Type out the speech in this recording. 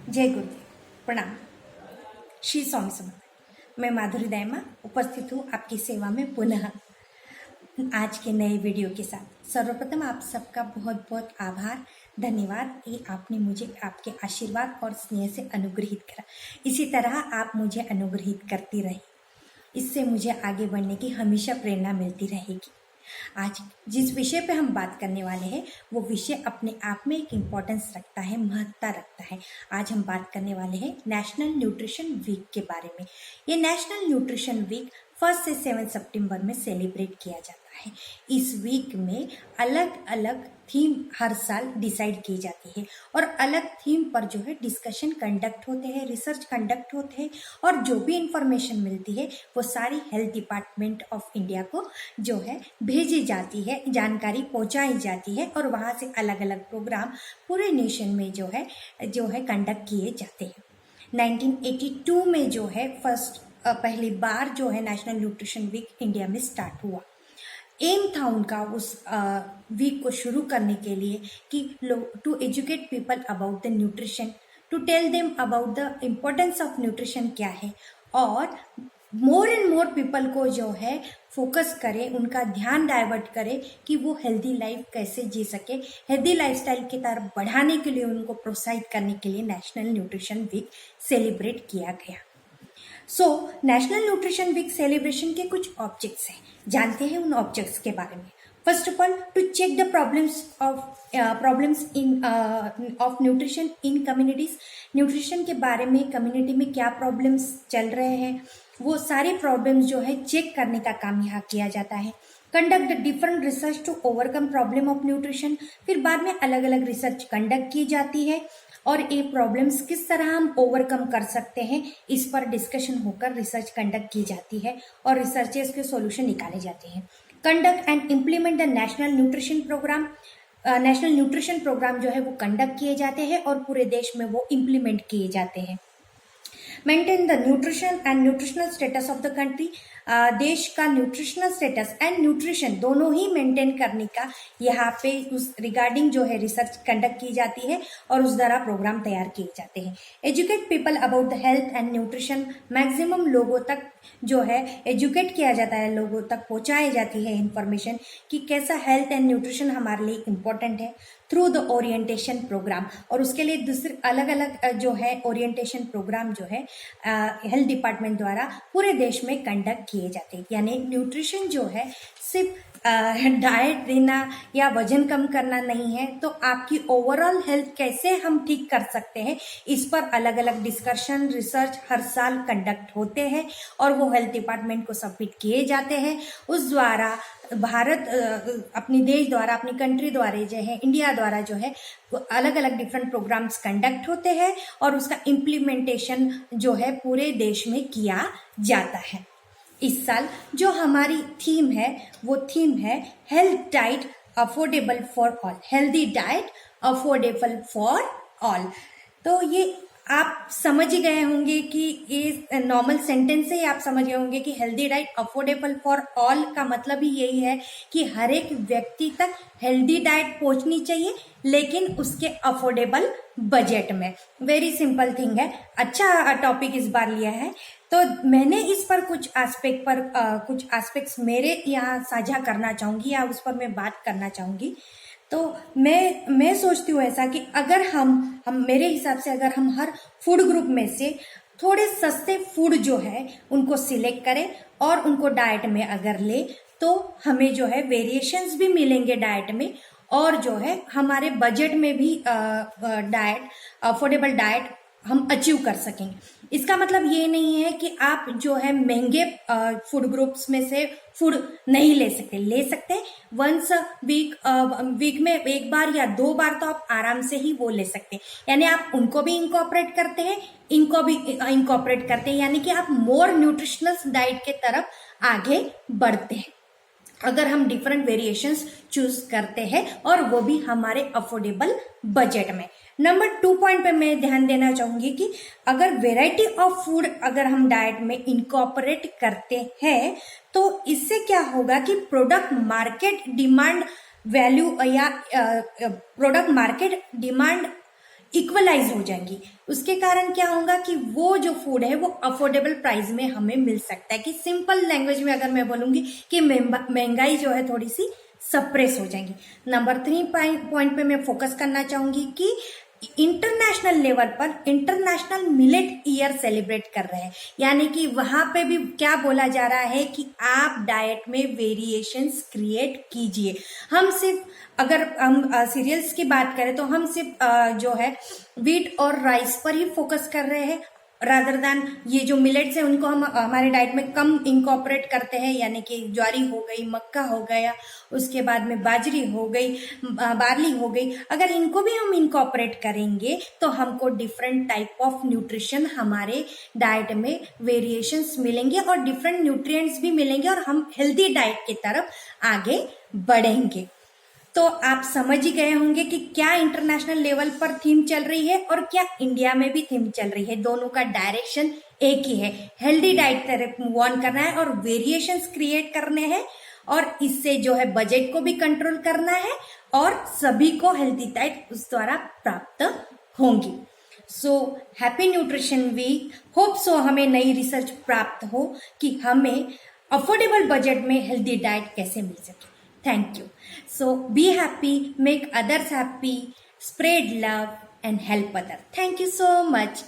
जय गुरुदेव, प्रणाम। श्री स्वामी समर्थ। मैं माधुरी दायमा उपस्थित हूँ आपकी सेवा में पुनः आज के नए वीडियो के साथ। सर्वप्रथम आप सबका बहुत बहुत आभार, धन्यवाद कि आपने मुझे आपके आशीर्वाद और स्नेह से अनुग्रहित करा। इसी तरह आप मुझे अनुग्रहित करती रही, इससे मुझे आगे बढ़ने की हमेशा प्रेरणा मिलती रहेगी। आज जिस विषय पे हम बात करने वाले हैं वो विषय अपने आप में एक इम्पोर्टेंस रखता है, महत्ता रखता है। आज हम बात करने वाले हैं नेशनल न्यूट्रिशन वीक के बारे में। ये नेशनल न्यूट्रिशन वीक 1 से 7 सितंबर में सेलिब्रेट किया जाता है। इस वीक में अलग अलग थीम हर साल डिसाइड की जाती है और अलग थीम पर जो है डिस्कशन कंडक्ट होते हैं, रिसर्च कंडक्ट होते हैं और जो भी इंफॉर्मेशन मिलती है वो सारी हेल्थ डिपार्टमेंट ऑफ इंडिया को जो है भेजी जाती है, जानकारी पहुंचाई जाती है और वहाँ से अलग अलग प्रोग्राम पूरे नेशन में जो है कंडक्ट किए जाते हैं। 1982 में जो है पहली बार जो है नेशनल न्यूट्रिशन वीक इंडिया में स्टार्ट हुआ। एम था उनका उस वीक को शुरू करने के लिए कि to educate people about the nutrition, to tell them about the importance of nutrition क्या है और मोर एंड मोर पीपल को जो है फोकस करे, उनका ध्यान डाइवर्ट करे कि वो हेल्दी लाइफ कैसे जी सके। हेल्दी लाइफस्टाइल की तरफ बढ़ाने के लिए उनको प्रोत्साहित करने के लिए नेशनल न्यूट्रिशन वीक सेलिब्रेट किया गया। नेशनल न्यूट्रिशन वीक सेलिब्रेशन के कुछ ऑब्जेक्ट्स हैं, जानते हैं उन ऑब्जेक्ट्स के बारे में। First of all, to check the problems in of nutrition in communities. Nutrition के बारे में कम्युनिटी में क्या प्रॉब्लम्स चल रहे हैं वो सारे प्रॉब्लम्स जो है चेक करने का काम यहाँ किया जाता है। Conduct different research to overcome problem of nutrition. फिर बाद में अलग अलग रिसर्च कंडक्ट की जाती है और ये प्रॉब्लम्स किस तरह हम ओवरकम कर सकते हैं इस पर डिस्कशन होकर रिसर्च कंडक्ट की जाती है और रिसर्चेस के सॉल्यूशन निकाले जाते हैं। Conduct and implement the national nutrition programme. National nutrition programme जो है वो कंडक्ट किए जाते हैं और पूरे देश में वो इम्प्लीमेंट किए जाते हैं। Maintain the nutrition and nutritional status of the country. देश का न्यूट्रिशनल स्टेटस एंड न्यूट्रिशन दोनों ही मेंटेन करने का यहाँ पे उस रिगार्डिंग जो है रिसर्च कंडक्ट की जाती है और उस द्वारा प्रोग्राम तैयार किए जाते हैं। Educate people about the health and nutrition. Maximum लोगों तक जो है एजुकेट किया जाता है, लोगों तक पहुंचाई जाती है इंफॉर्मेशन कि कैसा हेल्थ एंड न्यूट्रिशन हमारे लिए इम्पोर्टेंट है थ्रू द ओरिएंटेशन प्रोग्राम। और उसके लिए दूसरे अलग अलग जो है ओरिएंटेशन प्रोग्राम जो है हेल्थ डिपार्टमेंट द्वारा पूरे देश में कंडक्ट किए जाते हैं। यानी न्यूट्रिशन जो है सिर्फ डाइट देना या वजन कम करना नहीं है, तो आपकी ओवरऑल हेल्थ कैसे हम ठीक कर सकते हैं इस पर अलग अलग डिस्कशन रिसर्च हर साल कंडक्ट होते हैं और वो हेल्थ डिपार्टमेंट को सबमिट किए जाते हैं। उस द्वारा भारत अपनी देश द्वारा, अपनी कंट्री द्वारा जो है, इंडिया द्वारा जो है अलग अलग डिफरेंट प्रोग्राम्स कंडक्ट होते हैं और उसका इम्प्लीमेंटेशन जो है पूरे देश में किया जाता है। इस साल जो हमारी थीम है वो थीम है health diet affordable for all. Healthy diet affordable for all. तो ये आप समझ ही गए होंगे कि ये नॉर्मल सेंटेंस से ही आप समझ गए होंगे कि healthy diet affordable for all का मतलब ही यही है कि हर एक व्यक्ति तक हेल्दी डाइट पहुंचनी चाहिए, लेकिन उसके अफोर्डेबल बजट में। वेरी सिंपल थिंग है। अच्छा टॉपिक इस बार लिया है, तो मैंने इस पर कुछ एस्पेक्ट्स मेरे यहाँ साझा करना चाहूंगी या उस पर मैं बात करना चाहूंगी। तो मैं सोचती हूँ ऐसा कि अगर हम मेरे हिसाब से अगर हम हर फूड ग्रुप में से थोड़े सस्ते फूड जो है उनको सिलेक्ट करें और उनको डाइट में अगर ले तो हमें जो है वेरिएशंस भी मिलेंगे डाइट में और जो है हमारे बजट में भी डाइट अफोर्डेबल डाइट हम अचीव कर सकेंगे। इसका मतलब ये नहीं है कि आप जो है महंगे फूड ग्रुप्स में से फूड नहीं ले सकते वंस वीक में एक बार या 2 बार तो आप आराम से ही वो ले सकते हैं। यानी आप उनको भी इंकॉर्पोरेट करते हैं, इनको भी इंकॉर्पोरेट करते हैं, यानी कि आप मोर न्यूट्रिशनल डाइट के तरफ आगे बढ़ते हैं अगर हम डिफरेंट वेरिएशंस चूज करते हैं और वो भी हमारे अफोर्डेबल बजट में। नंबर 2 पॉइंट पे मैं ध्यान देना चाहूंगी कि अगर वेराइटी ऑफ फूड अगर हम डाइट में इनकॉर्पोरेट करते हैं तो इससे क्या होगा कि प्रोडक्ट मार्केट डिमांड वैल्यू या प्रोडक्ट मार्केट डिमांड इक्वलाइज हो जाएंगी। उसके कारण क्या होगा कि वो जो फूड है वो अफोर्डेबल प्राइस में हमें मिल सकता है। कि सिंपल लैंग्वेज में अगर मैं बोलूंगी कि महंगाई जो है थोड़ी सी सप्रेस हो जाएंगी। नंबर 3 पॉइंट पे मैं फोकस करना चाहूंगी कि इंटरनेशनल लेवल पर इंटरनेशनल मिलेट ईयर सेलिब्रेट कर रहे हैं। यानी कि वहां पे भी क्या बोला जा रहा है कि आप डाइट में वेरिएशंस क्रिएट कीजिए। हम सिर्फ अगर हम सीरियल्स की बात करें तो हम सिर्फ जो है व्हीट और राइस पर ही फोकस कर रहे हैं, रादर दैन ये जो मिलेट्स है उनको हम हमारे डाइट में कम इंकॉर्पोरेट करते हैं। यानी कि ज्वारी हो गई, मक्का हो गया, उसके बाद में बाजरी हो गई, बार्ली हो गई। अगर इनको भी हम इंकॉर्पोरेट करेंगे तो हमको डिफरेंट टाइप ऑफ न्यूट्रिशन हमारे डाइट में वेरिएशंस मिलेंगे और डिफरेंट न्यूट्रिएंट्स भी मिलेंगे और हम हेल्दी डाइट की तरफ आगे बढ़ेंगे। तो आप समझ ही गए होंगे कि क्या इंटरनेशनल लेवल पर थीम चल रही है और क्या इंडिया में भी थीम चल रही है। दोनों का डायरेक्शन एक ही है, हेल्दी डाइट तरफ मूव ऑन करना है और वेरिएशंस क्रिएट करने हैं और इससे जो है बजट को भी कंट्रोल करना है और सभी को हेल्दी डाइट उस द्वारा प्राप्त होंगी। So happy nutrition week. Hope so हमें नई रिसर्च प्राप्त हो कि हमें अफोर्डेबल बजट में हेल्दी डाइट कैसे मिल सके। Thank you. So be happy, make others happy, spread love and help others. Thank you so much.